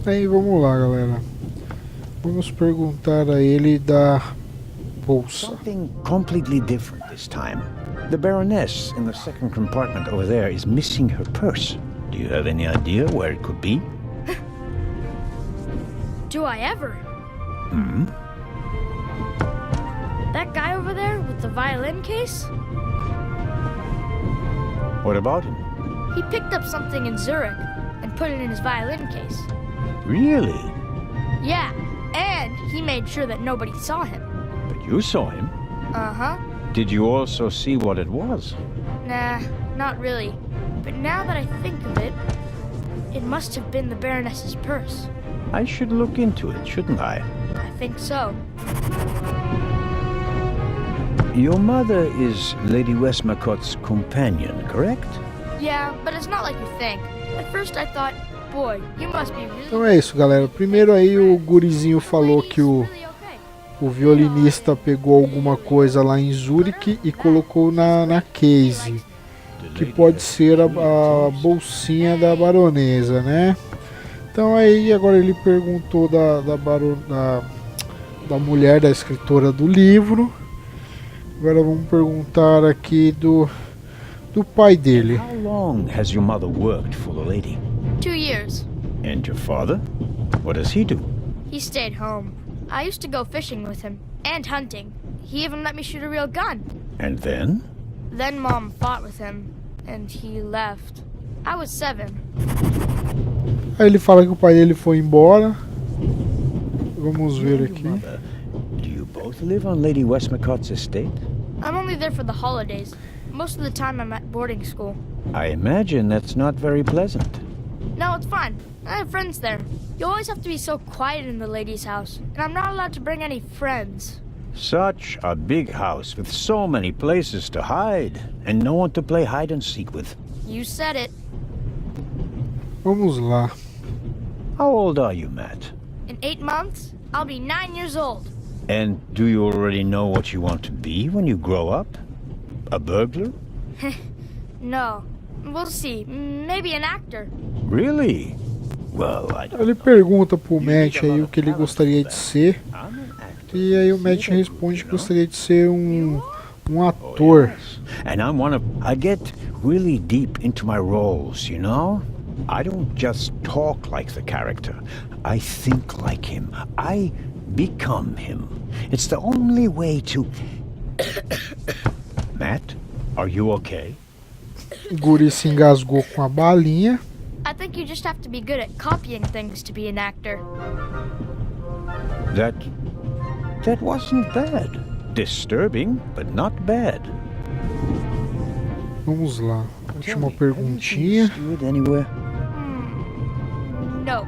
Aí vamos lá, galera. Vamos perguntar a ele da bolsa. Something completely different this time. The Baroness in the second compartment over there is missing her purse. Do you have any idea where it could be? Do I ever? Hmm? That guy over there with the violin case? What about him? He picked up something in Zurich and put it in his violin case. Really? Yeah, and he made sure that nobody saw him. But you saw him. Uh-huh. Did you also see what it was? Nah, not really. But now that I think of it, it must have been the Baroness's purse. I should look into it, shouldn't I? I think so. Your mother is Lady Westmacott's companion, correct? Yeah, but it's not like you think. At first I thought, boy, you must be really... Então é isso, galera. Primeiro aí o gurizinho falou que o violinista pegou alguma coisa lá em Zurique e colocou na case, que pode ser a bolsinha da baronesa, né? Então aí agora ele perguntou da mulher, da escritora do livro. Agora vamos perguntar aqui do pai dele. How long has your mother worked for the lady? 2 years. And your father? What does he do? He stayed home. I used to go fishing with him, and hunting. He even let me shoot a real gun. And then? Then Mom fought with him, and he left. I was 7. Aí ele fala que o pai dele foi embora. Vamos ver aqui. Do you both live on Lady Westmacott's estate? I'm only there for the holidays. Most of the time I'm at boarding school. I imagine that's not very pleasant. No, it's fine. I have friends there. You always have to be so quiet in the lady's house, and I'm not allowed to bring any friends. Such a big house with so many places to hide and no one to play hide and seek with. You said it. Vamos lá. How old are you, Matt? In 8 months, I'll be 9 years old. And do you already know what you want to be when you grow up? A burglar? No. We'll see. Maybe an actor. Really? Well, I don't Ele pergunta pro Matt aí o que ele gostaria de ser. E aí o Matt responde que gostaria de ser um ator. And I get really deep into my roles, you know? I don't just talk like the character. I think like him. I become him. It's the only way to... Matt, are you okay? O guri se engasgou com a balinha. I think you just have to be good at copying things to be an actor. That wasn't bad. Disturbing, but not bad. Vamos lá. Última perguntinha. Anywhere? No.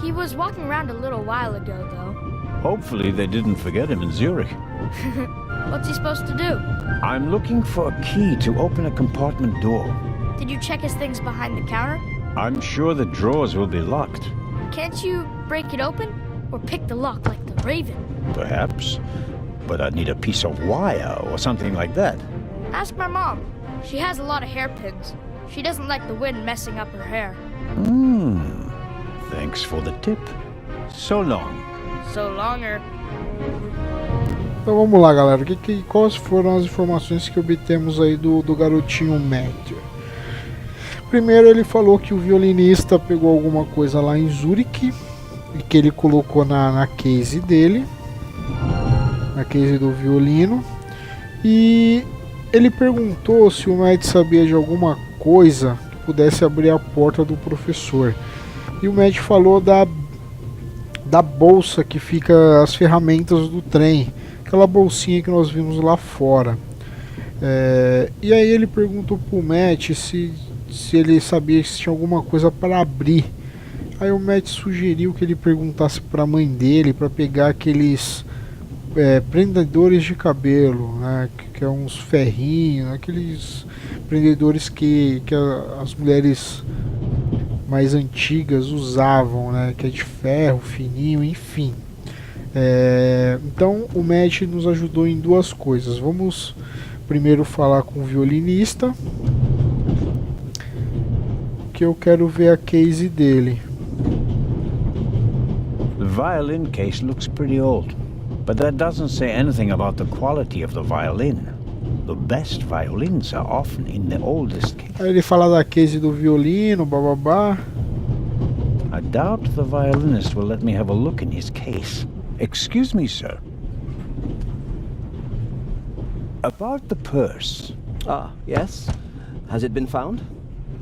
He was walking around a little while ago, though. Hopefully they didn't forget him in Zurich. What's he supposed to do? I'm looking for a key to open a compartment door. Did you check his things behind the counter? I'm sure the drawers will be locked. Can't you break it open? Or pick the lock like the Raven? Perhaps. But I'd need a piece of wire or something like that. Ask my mom. She has a lot of hairpins. She doesn't like the wind messing up her hair. Thanks for the tip. So long. So longer. Então vamos lá, galera. Quais foram as informações que obtemos aí do garotinho Matt? Primeiro ele falou que o violinista pegou alguma coisa lá em Zurique e que ele colocou na case dele, na case do violino. E ele perguntou se o Matt sabia de alguma coisa que pudesse abrir a porta do professor. E o Matt falou da bolsa que fica as ferramentas do trem, aquela bolsinha que nós vimos lá fora. E aí ele perguntou pro Matt se ele sabia se tinha alguma coisa para abrir. Aí o Matt sugeriu que ele perguntasse para a mãe dele para pegar aqueles prendedores de cabelo, né, que é uns ferrinhos, aqueles prendedores que as mulheres mais antigas usavam, né, que é de ferro, fininho, enfim. Então o Matt nos ajudou em duas coisas. Vamos primeiro falar com o violinista, que eu quero ver a case dele. violin case looks pretty old, but that doesn't say anything about the quality of the violin. The best violins are often in the oldest case. Aí ele fala da case do violino, bababá. I doubt the violinist will let me have a look in his case. Excuse me, sir. About the purse. Ah, yes? Has it been found?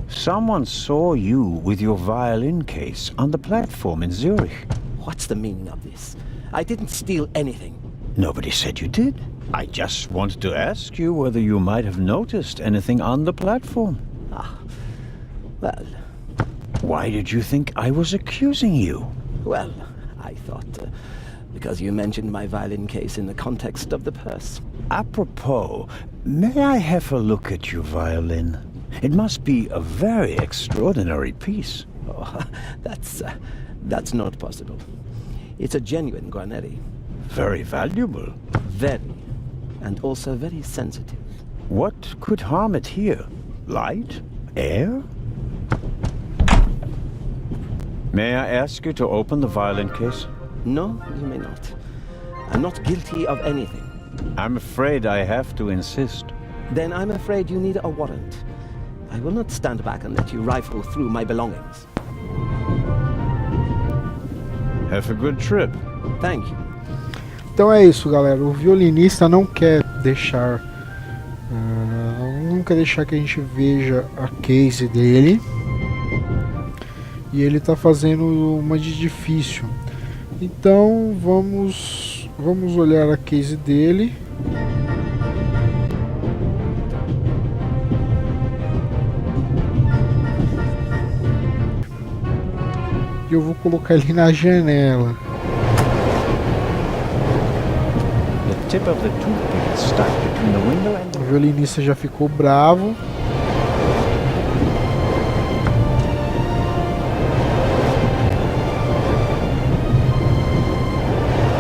Someone saw you with your violin case on the platform in Zurich. What's the meaning of this? I didn't steal anything. Nobody said you did. I just wanted to ask you whether you might have noticed anything on the platform. Ah, well, Why did you think I was accusing you? well, I thought, because you mentioned my violin case in the context of the purse. Apropos, may I have a look at your violin? It must be a very extraordinary piece. Oh, that's not possible. It's a genuine Guarneri. Very valuable. Very. And also very sensitive. What could harm it here? Light? Air? May I ask you to open the violin case? No, you may not. I'm not guilty of anything. I'm afraid I have to insist. Then I'm afraid you need a warrant. I will not stand back and let you rifle through my belongings. Have a good trip. Thank you. Então é isso, galera. O violinista não quer deixar, não quer deixar que a gente veja a case dele. E ele tá fazendo uma de difícil. Então vamos olhar a case dele. E eu vou colocar ele na janela. The tip of the toothpick is stuck between the window and O violinista já ficou bravo.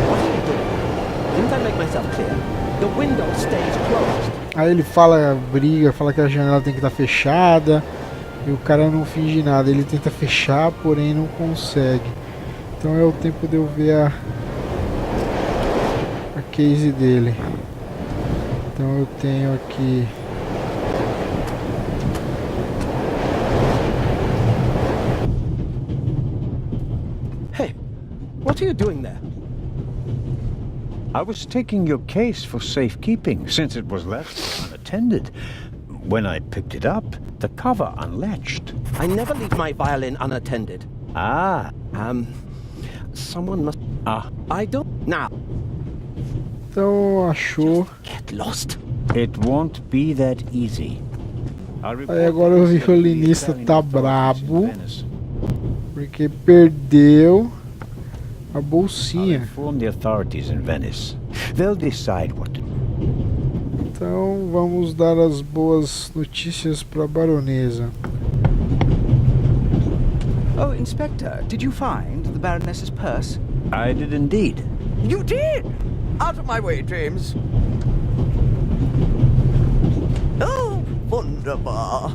What are you doing? Didn't I make myself clear? The window stays closed. Aí ele fala, briga, fala que a janela tem que estar fechada. E o cara não finge nada, ele tenta fechar, porém não consegue. Então é o tempo de eu ver a case dele. Então eu tenho aqui Hey, what are you doing there? I was taking your case for safekeeping since it was left unattended. When I picked it up, the cover unlatched. I never leave my violin unattended. Ah, Someone must... I don't... Now, então achou. get lost. it won't be that easy. Aí agora o violinista tá brabo porque perdeu a I'll bolsinha. inform the authorities in Venice. They'll decide what to do. Então vamos dar as boas notícias para a baronesa. Oh, Inspector, did you find the Baroness's purse? I did indeed. You did! Out of my way, James. Oh, wunderbar.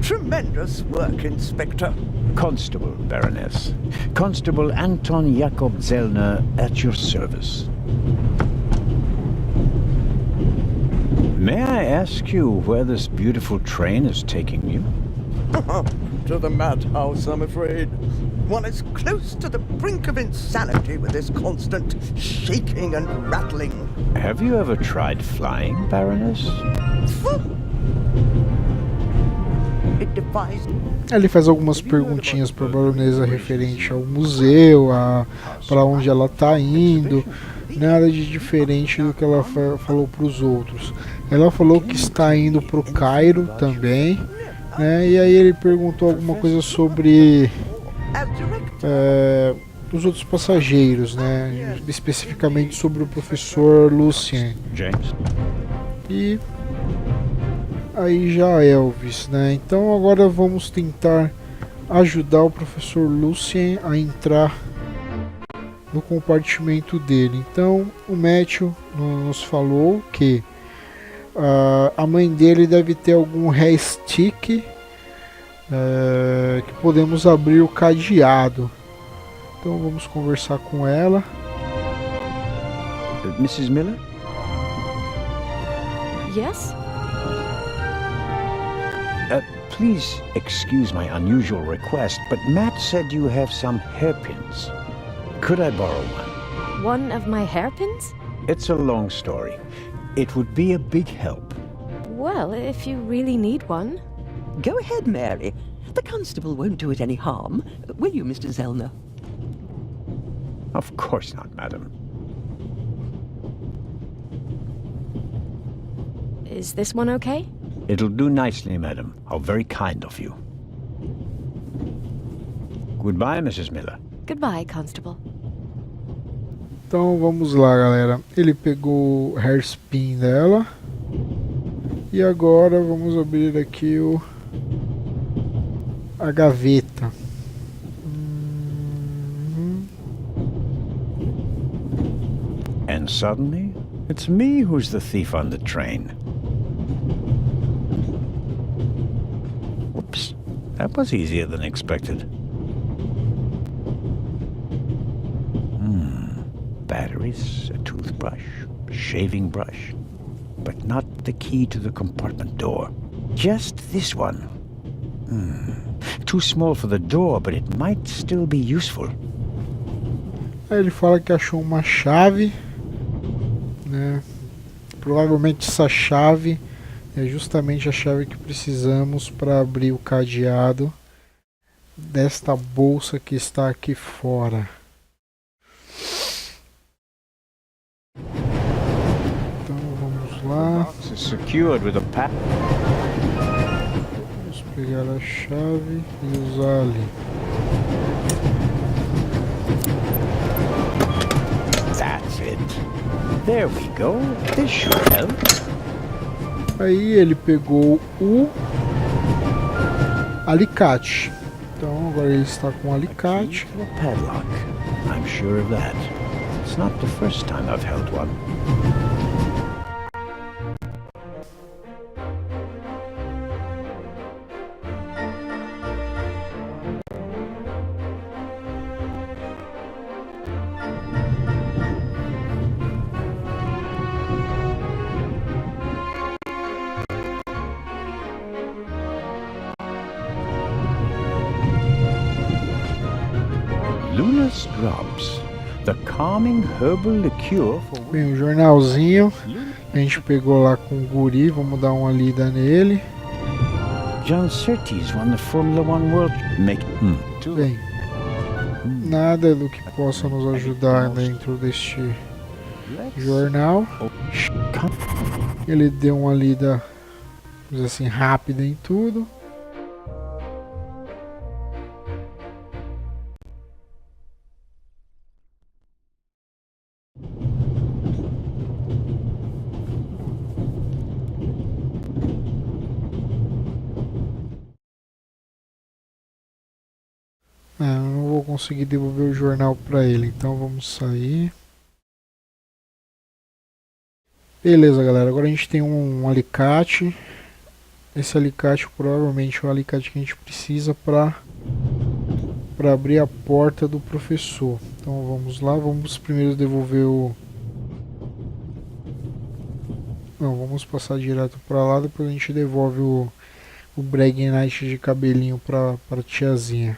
Tremendous work, Inspector. Constable, Baroness. Constable Anton Jakob Zellner at your service. May I ask you where this beautiful train is taking you? To the madhouse, I'm afraid. One is close to the brink of insanity with this constant shaking and rattling. Have you ever tried flying, Baroness? It defies... Ele faz algumas perguntinhas para a baronesa referente ao museu, para onde ela está indo. Nada de diferente do que ela falou para os outros. Ela falou que está indo para o Cairo também, né? E aí ele perguntou alguma coisa sobre os outros passageiros, né? Especificamente sobre o professor Lucien. James? E aí já Elvis, né? Então agora vamos tentar ajudar o professor Lucien a entrar no compartimento dele. Então o Matthew nos falou que a mãe dele deve ter algum hairstick que podemos abrir o cadeado. Então vamos conversar com ela. Mrs. Miller? Yes? Please excuse my unusual request, but Matt said you have some hairpins. Could I borrow one? One of my hairpins? It's a long story. It would be a big help. Well, if you really need one. Go ahead, Mary. The constable won't do it any harm. Will you, Mr. Zellner? Of course not, madam. Is this one okay? It'll do nicely, madam. How very kind of you. Goodbye, Mrs. Miller. Goodbye, Constable. Então vamos lá, galera. Ele pegou o hairspin dela. E agora vamos abrir aqui a gaveta. And suddenly, it's me who's the thief on the train. Whoops. That was easier than expected. Batteries, a toothbrush, shaving brush, but not the key to the compartment door. Just this one. Too small for the door, but it might still be useful. Aí ele fala que achou uma chave, né? Provavelmente essa chave é justamente a chave que precisamos para abrir o cadeado desta bolsa que está aqui fora. Então vamos lá. Box is secured with a padlock. Vamos pegar a chave e usar ali. That's it. There we go. This should help. Aí ele pegou o alicate. Então agora ele está com o alicate. Key to a padlock. I'm sure of that. It's not the first time I've held one. Luna's Drops, the calming herbal liqueur for Bem, o jornalzinho a gente pegou lá com o guri, vamos dar uma lida nele. John Surtees won the Formula One World. Bem, nada do que possa nos ajudar dentro deste jornal. Ele deu uma lida, vamos dizer assim, rápida em tudo. Eu não vou conseguir devolver o jornal para ele, então vamos sair. Beleza, galera, agora a gente tem um alicate. Esse alicate provavelmente é o alicate que a gente precisa para abrir a porta do professor. Então vamos lá, vamos primeiro devolver o... Não, vamos passar direto para lá, depois a gente devolve o Breguinite de cabelinho para tiazinha.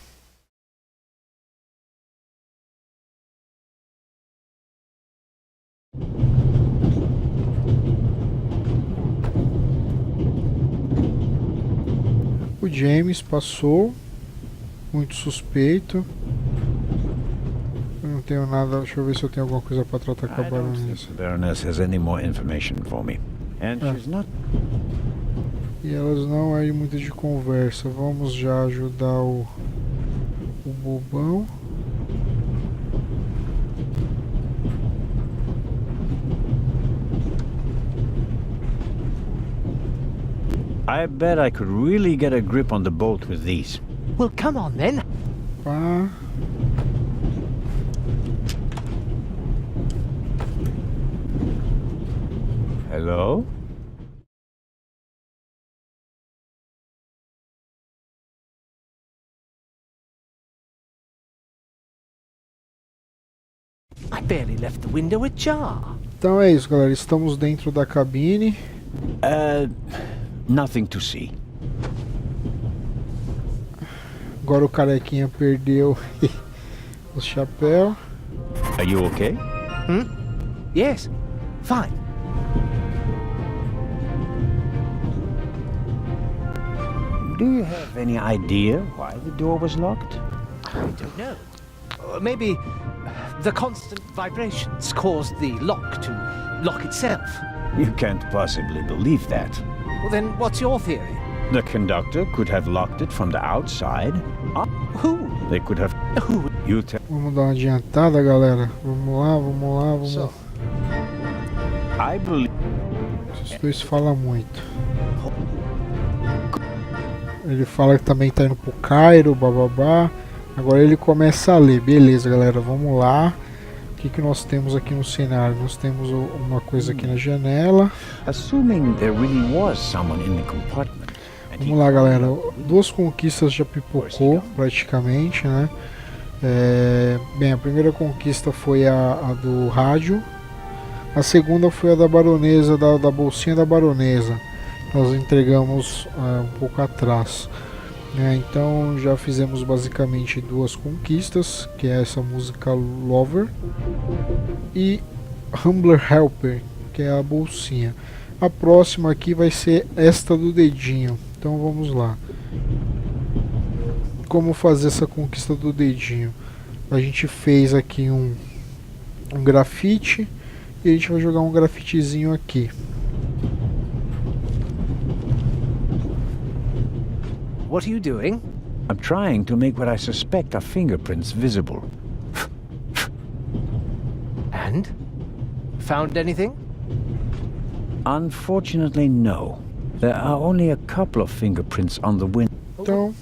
O James passou, muito suspeito. Eu não tenho nada, deixa eu ver se eu tenho alguma coisa para tratar com a I don't think baronesa. the Baroness has any more information for me. And she's not. E elas não é muito de conversa. Vamos já ajudar o bobão. I bet I could really get a grip on the bolt with these. Well, come on then. Pá. Hello? I barely left the window ajar. Então é isso, galera. Estamos dentro da cabine. Nothing to see. Agora o carequinha perdeu o chapéu. Are you okay? Yes, fine. Do you have any idea why the door was locked? I don't know. Maybe the constant vibrations caused the lock to lock itself. You can't possibly believe that. Well, then what's your theory? The conductor could have locked it from the outside. Who? They could have... Who? You tell... Vamos dar uma adiantada, galera. Vamos lá, vamos lá, vamos lá. I believe... Esses dois falam muito. Ele fala que também tá indo pro Cairo, bababá. Agora ele começa a ler. Beleza, galera, vamos lá. O que nós temos aqui no cenário? Nós temos uma coisa aqui na janela. Assuming there really was someone in the compartment. Vamos lá, galera. 2 conquistas já pipocou, praticamente, né? Bem, a primeira conquista foi a do rádio. A segunda foi a da baronesa, da bolsinha da baronesa. Nós entregamos um pouco atrás. Então já fizemos basicamente 2 conquistas, que é essa música Lover e Humbler Helper, que é a bolsinha. A próxima aqui vai ser esta do dedinho. Então vamos lá. Como fazer essa conquista do dedinho? A gente fez aqui um grafite e a gente vai jogar um grafitezinho aqui. What are you doing? I'm trying to make what I suspect are fingerprints visible. And? Found anything? Unfortunately, no. There are only a couple of fingerprints on the window. Então,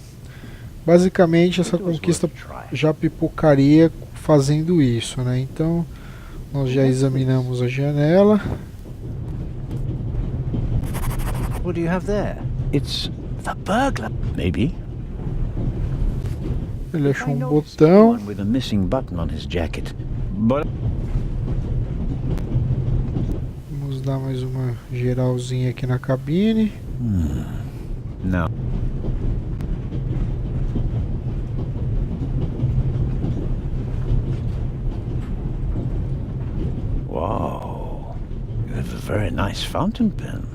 basicamente essa conquista já pipocaria fazendo isso, né? Então, nós já examinamos a janela. What do you have there? It's The burglar. maybe Ele achou um botão. one with a missing button on his jacket. But Vamos dar mais uma geralzinha aqui na cabine. no. Wow. You have a very nice fountain pen.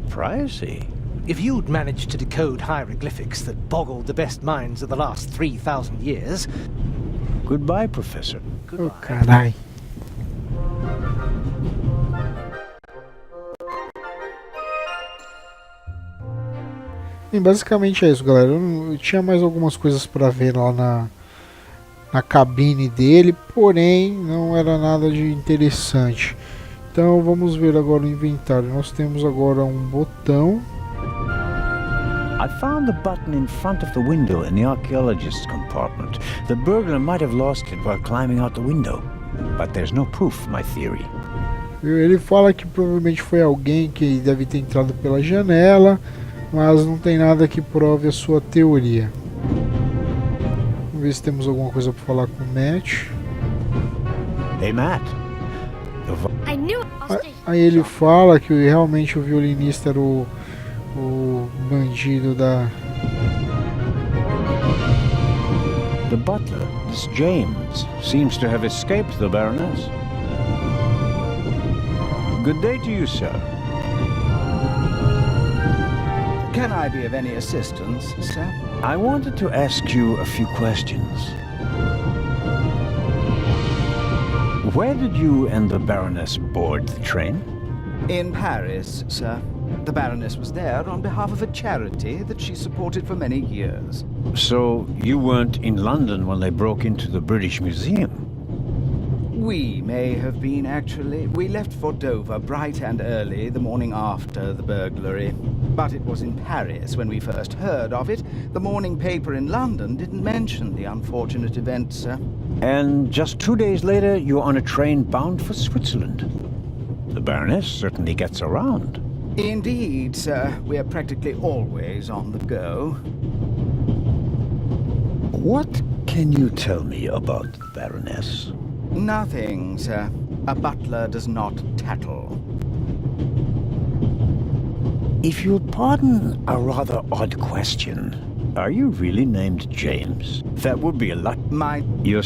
Pricey. If you'd managed to decode hieroglyphics that boggled the best minds of the last 3,000 years... Goodbye, Professor. Ô, carai. E basicamente é isso, galera. Eu tinha mais algumas coisas para ver lá na cabine dele, porém não era nada de interessante. Então vamos ver agora o inventário. Nós temos agora um botão. I found the button in front of the window in the archaeologist's compartment. The burglar might have lost it while climbing out the window. But there's no proof, my theory. Ele fala que provavelmente foi alguém que deve ter entrado pela janela, mas não tem nada que prove a sua teoria. Vamos ver se temos alguma coisa para falar com o Matt. Hey, Matt. I knew it. I'll stay. Aí ele fala que realmente o violinista era o bandido da... The butler, this James, seems to have escaped the Baroness. Good day to you, sir. Can I be of any assistance, sir? I wanted to ask you a few questions. Where did you and the Baroness board the train? In Paris, sir. The Baroness was there on behalf of a charity that she supported for many years. So you weren't in London when they broke into the British Museum? We may have been, actually. We left for Dover bright and early the morning after the burglary. But it was in Paris when we first heard of it. The morning paper in London didn't mention the unfortunate event, sir. And just 2 days later, you're on a train bound for Switzerland. The Baroness certainly gets around. Indeed, sir. We are practically always on the go. What can you tell me about the Baroness? Nothing, sir. A butler does not tattle. If you'll pardon a rather odd question, are you really named James? That would be a lot. Your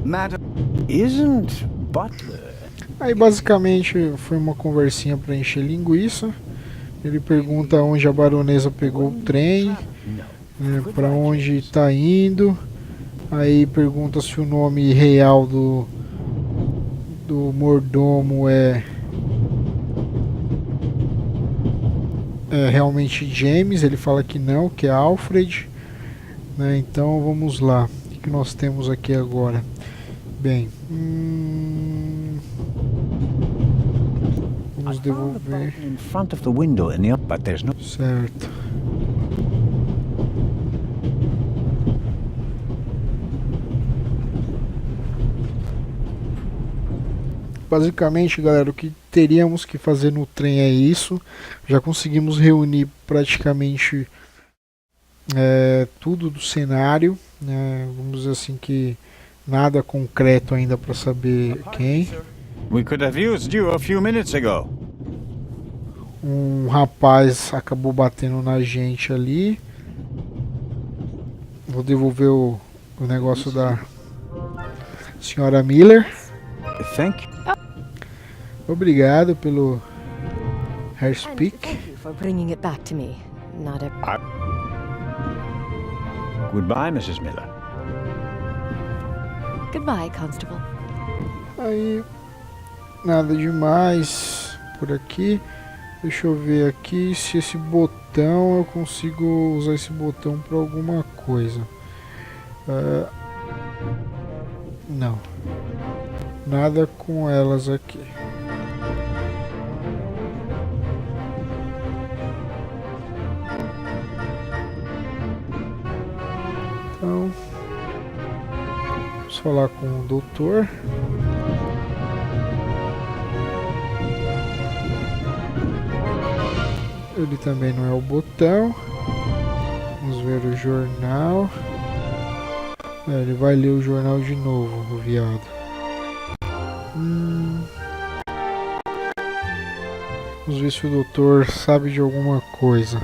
Madam. Isn't Butler? Aí basicamente foi uma conversinha pra encher linguiça. Ele pergunta onde a baronesa pegou o trem, né, para onde está indo. Aí pergunta se o nome real do mordomo é realmente James. Ele fala que não, que é Alfred, né? Então vamos lá. O que nós temos aqui agora? Bem, vamos devolver. In front of the window in the but there's no. Certo. Basicamente, galera, o que teríamos que fazer no trem é isso. Já conseguimos reunir praticamente tudo do cenário, né? Vamos dizer assim que nada concreto ainda para saber quem. We could have used you a few minutes ago. Um rapaz acabou batendo na gente ali. Vou devolver o negócio da senhora Miller. Thank you. Obrigado pelo hair speak. Thank you for bringing it back to me. Not a... Goodbye, Mrs. Miller. Goodbye, Constable. Aí, nada demais por aqui. Deixa eu ver aqui se esse botão, eu consigo usar esse botão para alguma coisa. Não. Nada com elas aqui. Então, vamos falar com o doutor. Ele também não é o botão. Vamos ver o jornal. Ele vai ler o jornal de novo, o viado. Vamos ver se o doutor sabe de alguma coisa.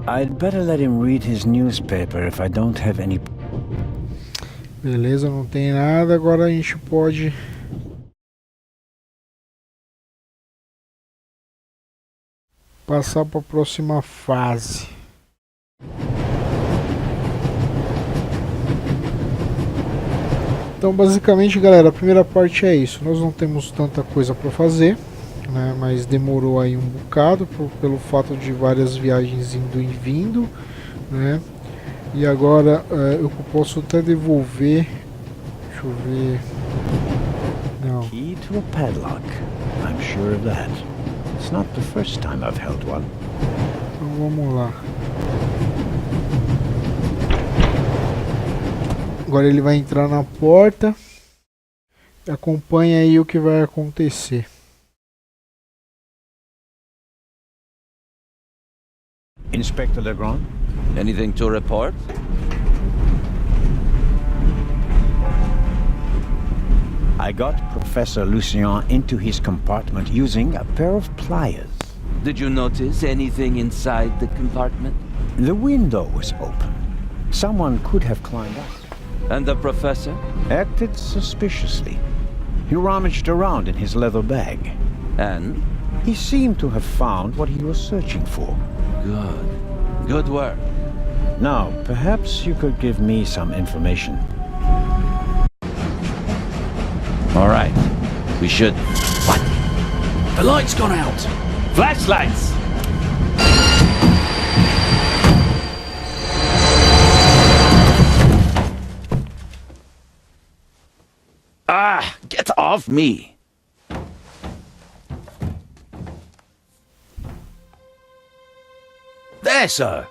I'd better let him read his newspaper if I don't have any. Beleza, não tem nada. Agora a gente pode passar para a próxima fase. Então, basicamente, galera, a primeira parte é isso. Nós não temos tanta coisa para fazer, né, mas demorou aí um bocado pelo fato de várias viagens indo e vindo, né? E agora eu posso até devolver. Deixa eu ver. Não. Key to a padlock. I'm sure of that. It's not the first time I've held one. Então vamos lá. Agora ele vai entrar na porta. Acompanha aí o que vai acontecer. Inspector Legrand? Anything to report? I got Professor Lucien into his compartment using a pair of pliers. Did you notice anything inside the compartment? The window was open. Someone could have climbed up. And the professor? Acted suspiciously. He rummaged around in his leather bag. And? He seemed to have found what he was searching for. Good. Good work. Now, perhaps you could give me some information. All right. We should... What? The light's gone out. Flashlights! Ah! Get off me! There, sir.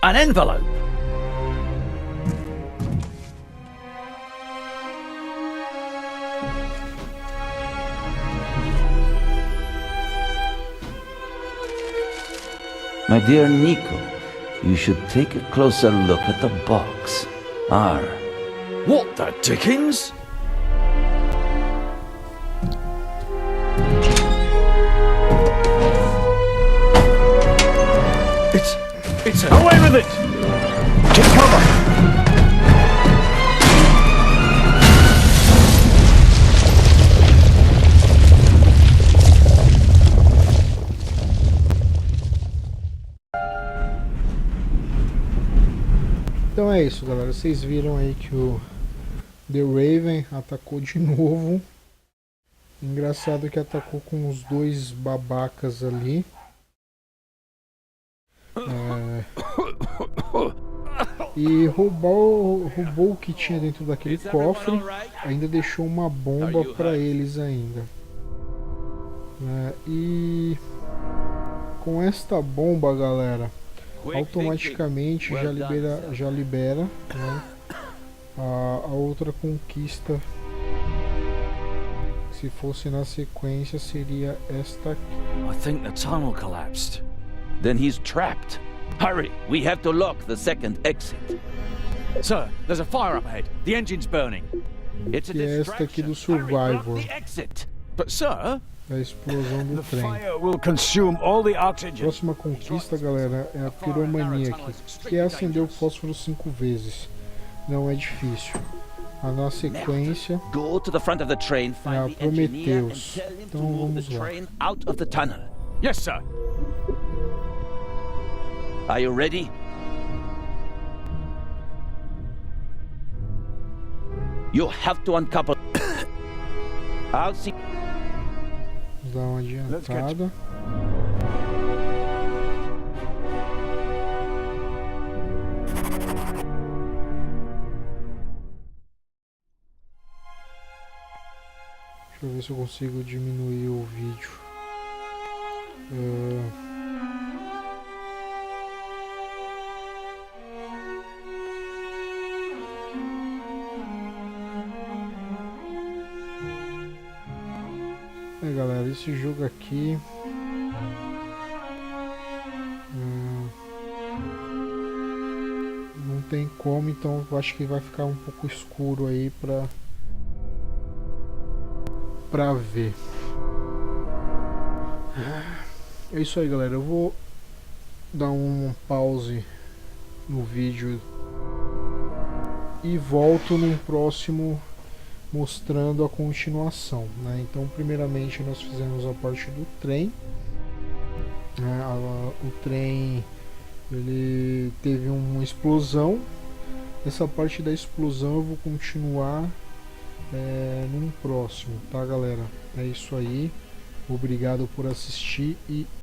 An envelope. My dear Nico, you should take a closer look at the box. R. What the dickens? It's away with it! Take cover! Então é isso, galera. Vocês viram aí que o The Raven atacou de novo. Engraçado que atacou com os dois babacas ali. E roubou o que tinha dentro daquele cofre. Ainda deixou uma bomba para eles ainda. E com esta bomba, galera, automaticamente já libera, né, a outra conquista. Se fosse na sequência, seria esta aqui. I think the tunnel collapsed. Then he's trapped. Hurry, we have to lock the second exit. Sir, there's a fire up ahead. The engine's burning. It's a Que é esta aqui do Survivor. the exit. But sir, A explosão do trem. Fire will consume all the oxygen. Próxima conquista, galera, é a piromania aqui, que é acender o fósforo 5 vezes. Não é difícil. Na sequência Go to the front of the train, é a find the engineer and Prometheus. tell him to Então move vamos the lá. train out of the tunnel. yes, sir. Are you ready? You have to uncouple. I'll see. Vamos dar uma adiantada. Deixa eu ver se eu consigo diminuir o vídeo. Galera, esse jogo aqui não tem como, então eu acho que vai ficar um pouco escuro aí pra ver. É isso aí, galera. Eu vou dar um pause no vídeo e volto num próximo mostrando a continuação, né? Então, primeiramente nós fizemos a parte do trem, né? O trem ele teve uma explosão. Essa parte da explosão eu vou continuar num próximo, tá, galera? É isso aí. Obrigado por assistir e